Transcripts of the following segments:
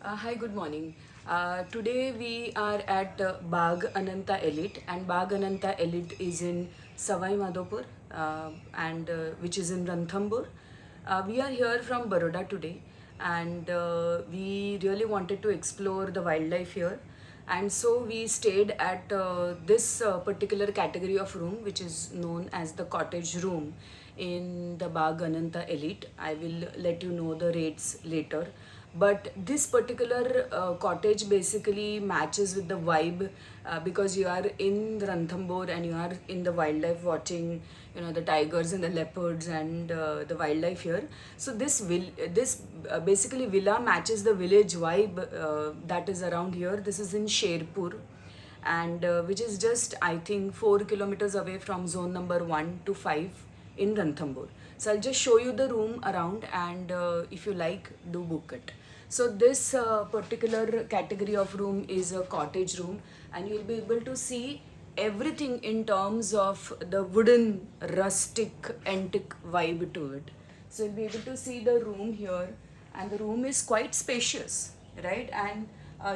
Hi, good morning. Today we are at Bagh Ananta Elite, and Bagh Ananta Elite is in Savai Madhopur, and which is in Ranthambore. We are here from Baroda today, and we really wanted to explore the wildlife here. And so we stayed at this particular category of room, which is known as the cottage room in the Bagh Ananta Elite. I will let you know the rates later, but this particular cottage basically matches with the vibe, because you are in Ranthambore and you are in the wildlife watching, the tigers and the leopards and the wildlife here. So this basically villa matches the village vibe that is around here. This is in Sherpur, and which is just, I think, 4 kilometers away from zone number 1 to 5 in Ranthambore. So I'll just show you the room around, and if you like, do book it. So this particular category of room is a cottage room, and you'll be able to see everything in terms of the wooden rustic antique vibe to it. So you'll be able to see the room here, and the room is quite spacious, right? And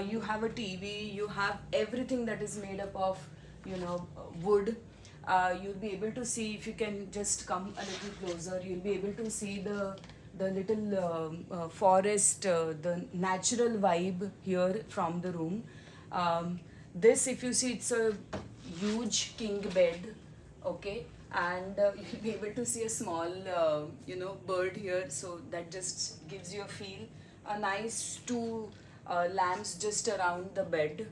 you have a TV, you have everything that is made up of, wood. You'll be able to see, if you can just come a little closer, you'll be able to see the little forest, the natural vibe here from the room. This, if you see, it's a huge king bed, okay, and you'll be able to see a small, bird here, so that just gives you a feel. A nice two lamps just around the bed.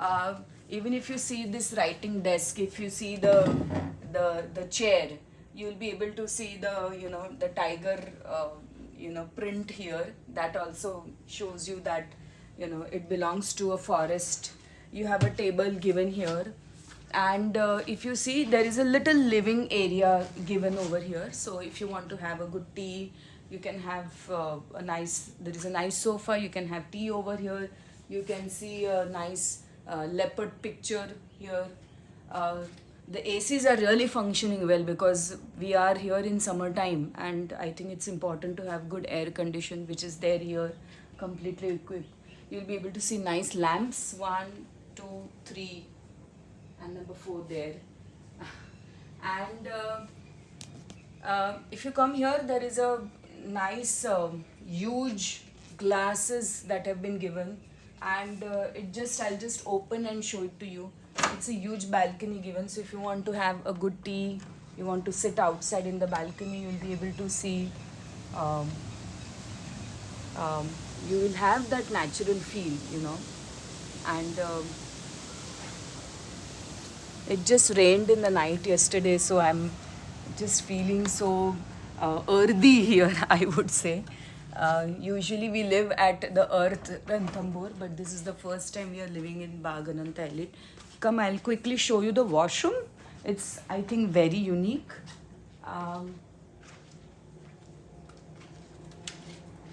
uh, Even if you see this writing desk, if you see the chair, you'll be able to see the tiger print here. That also shows you that it belongs to a forest. You have a table given here, and if you see, there is a little living area given over here. So if you want to have a good tea, you can have there is a nice sofa, you can have tea over here. You can see a nice leopard picture here. uh, the ACs are really functioning well, because we are here in summertime, and I think it's important to have good air condition, which is there here, completely equipped. You'll be able to see nice lamps, 1, 2, 3, and number 4 there. And if you come here, there is a nice huge glasses that have been given, and I'll just open and show it to you. It's a huge balcony given, so if you want to have a good tea, you want to sit outside in the balcony, you'll be able to see. um, um, you will have that natural feel, and it just rained in the night yesterday, so I'm just feeling so earthy here, I would say. Usually we live at the earth Ranthambore, but this is the first time we are living in Bagh Ananta Elite. Come, I'll quickly show you the washroom. It's, I think, very unique. Um,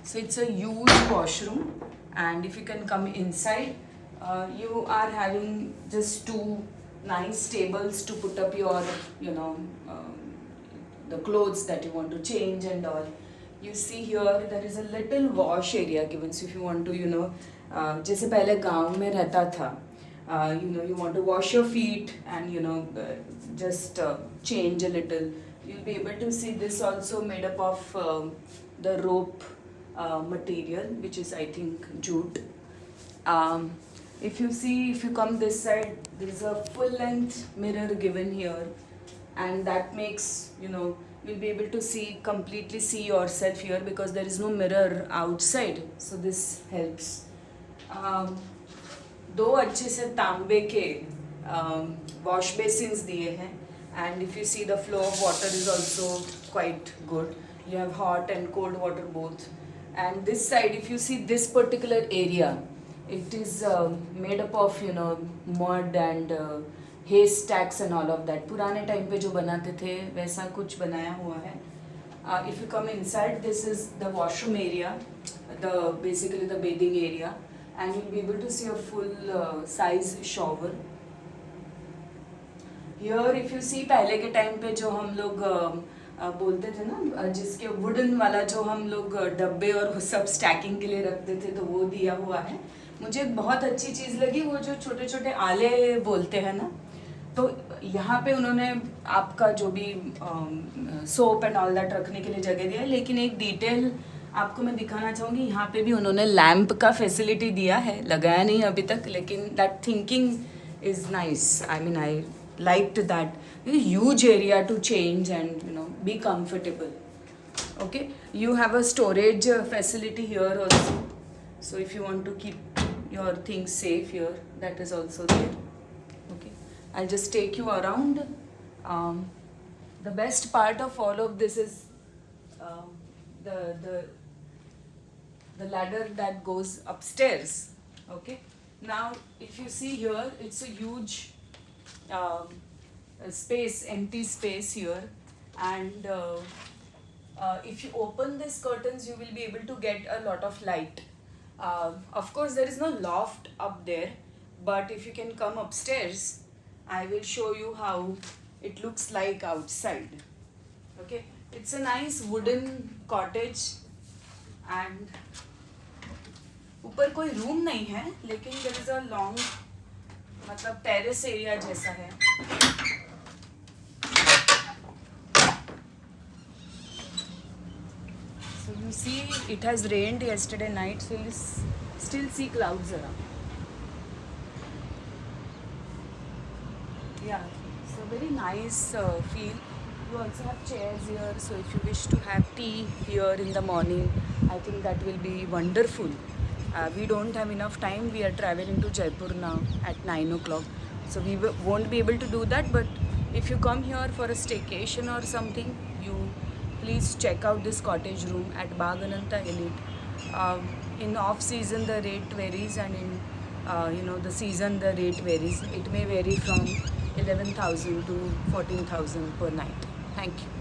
so it's a huge washroom, and if you can come inside, you are having just two nice tables to put up your, you know, the clothes that you want to change and all. You see here there is a little wash area given. So if you want to, जैसे पहले गांव में रहता था, you want to wash your feet and just change a little. You'll be able to see this also made up of the rope material, which is, I think, jute. Um, if you come this side, there is a full length mirror given here, and that makes, you'll be able to completely see yourself here, because there is no mirror outside, so this helps. दो अच्छे से तांबे के wash basins दिए हैं, and if you see, the flow of water is also quite good. You have hot and cold water both. And this side, if you see this particular area, it is made up of mud and haystacks and all of that. पुराने time पे जो बनाते थे वैसा कुछ बनाया हुआ है. If you come inside, this is the washroom area, basically the bathing area, and you'll be able to see a full size shower. Here if you see, पहले के टाइम पे जो हम लोग बोलते थे ना जिसके वुडन वाला जो हम लोग डब्बे और सब स्टैकिंग के लिए रखते थे, तो वो दिया हुआ है। मुझे बहुत अच्छी चीज़ लगी वो जो छोटे छोटे आले बोलते हैं ना, तो यहाँ पे उन्होंने आपका जो भी सोप एंड ऑल दैट रखने के लिए जगह दिया है, लेकिन एक डिटेल आपको मैं दिखाना चाहूँगी। यहाँ पे भी उन्होंने लैम्प का फैसिलिटी दिया है, लगाया नहीं अभी तक, लेकिन that thinking is nice. I mean I liked that huge area to change and be comfortable. Okay, you have a storage facility here also, so if you want to keep your things safe here, that is also there. Okay, I'll just take you around. The best part of all of this is the the ladder that goes upstairs. Okay, now if you see here, it's a huge space, empty space here, and if you open these curtains, you will be able to get a lot of light. Of course, there is no loft up there, but if you can come upstairs, I will show you how it looks like outside. Okay, it's a nice wooden cottage, and ऊपर कोई room नहीं है, लेकिन there is a long मतलब terrace area जैसा है. So you see, it has rained yesterday night, so you still see clouds around. Yeah, so very nice feel. You also have chairs here, so if you wish to have tea here in the morning, I think that will be wonderful. We don't have enough time. We are traveling to Jaipur now at 9 o'clock. So we won't be able to do that. But if you come here for a staycation or something, you please check out this cottage room at Bagh Ananta Elite. In off season the rate varies, and in the season the rate varies. It may vary from 11,000 to 14,000 per night. Thank you.